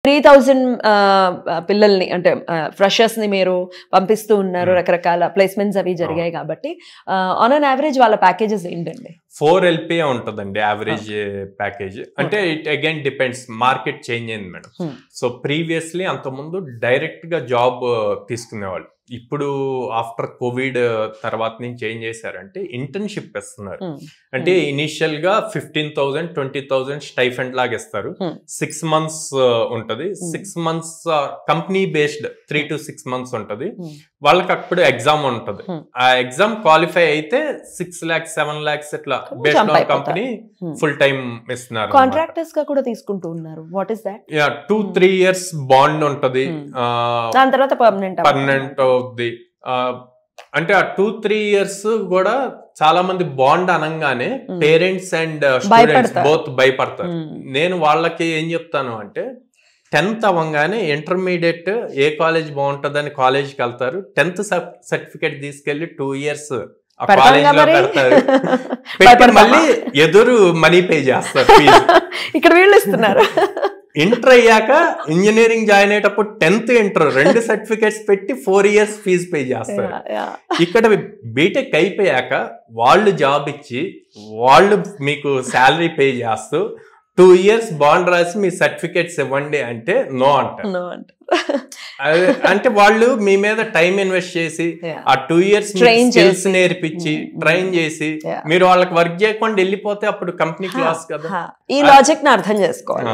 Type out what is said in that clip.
3000 పిల్లల్ని అంటే ఫ్రెషర్స్ ని మీరు పంపిస్తూ ఉన్నారు, రకరకాల ప్లేస్మెంట్స్ అవి జరిగాయి కాబట్టి ఆన్ అన్ యావరేజ్ వాళ్ళ ప్యాకేజెస్ ఏంటండి? 4 LPA ఉంటుందండి యావరేజ్ ప్యాకేజ్. అంటే it again depends, market change అయింది మేడం. సో ప్రీవియస్లీ అంతకుముందు డైరెక్ట్ గా జాబ్ తీసుకునేవాళ్ళు. ఇప్పుడు ఆఫ్టర్ కోవిడ్ తర్వాత నుంచి ఏం చేశారంటే ఇంటర్న్షిప్ ఇస్తున్నారు. అంటే ఇనిషియల్ గా 15,000 20,000 స్టైఫండ్ లాగా ఇస్తారు. 6 months ఉంటది. 6 months company based 3 to 6 months ఉంటది. వాళ్ళకి అప్పుడు ఎగ్జామ్ ఉంటది. ఆ ఎగ్జామ్ క్వాలిఫై అయితే 6 lakhs 7 lakhs ఇట్లా based on company full time ఇస్తున్నారు. కాంట్రాక్టర్స్ గా కూడా తీసుకుంటూ ఉన్నారు. What is that? 2-3 years bond ఉంటది. దాని తర్వాత పర్మనెంట్ అవుద్ది. అంటే ఆ 2-3 years కూడా చాలా మంది బాండ్ అనగానే పేరెంట్స్ అండ్ స్టూడెంట్స్ బోత్ భయపడతారు. నేను వాళ్ళకి ఏం చెప్తాను అంటే 10th అవ్వగానే ఇంటర్మీడియట్ ఏ కాలేజ్ బాగుంటుందని కాలేజ్కి వెళ్తారు. 10th సర్టిఫికేట్ తీసుకెళ్లి 2 years ఆ కాలేజ్ లో పెడతారు. పెట్టి మళ్ళీ ఎదురు మనీ పే చేస్తారు. ఇక్కడ వీళ్ళు ఇస్తున్నారు. ఇంటర్ అయ్యాక ఇంజనీరింగ్ జాయిన్ అయ్యేటప్పుడు 10th ఇంటర్ 2 సర్టిఫికేట్స్ పెట్టి 4 years ఫీజు పే చేస్తారు. ఇక్కడ బీటెక్ అయిపోయాక వాళ్ళు జాబ్ ఇచ్చి వాళ్ళు మీకు శాలరీ పే చేస్తూ 2 years బాండ్ రాసి మీ సర్టిఫికేట్స్ ఇవ్వండి అంటే నో అంటారు. అంటే వాళ్ళు మీ మీద టైం ఇన్వెస్ట్ చేసి ఆ 2 years స్కిల్స్ నేర్పించి ట్రైన్ చేసి మీరు వాళ్ళకి వర్క్ చేయకుండా వెళ్ళిపోతే అప్పుడు కంపెనీకి లాస్ కదా. ఈ లాజిక్ ని అర్థం చేసుకోవాలి.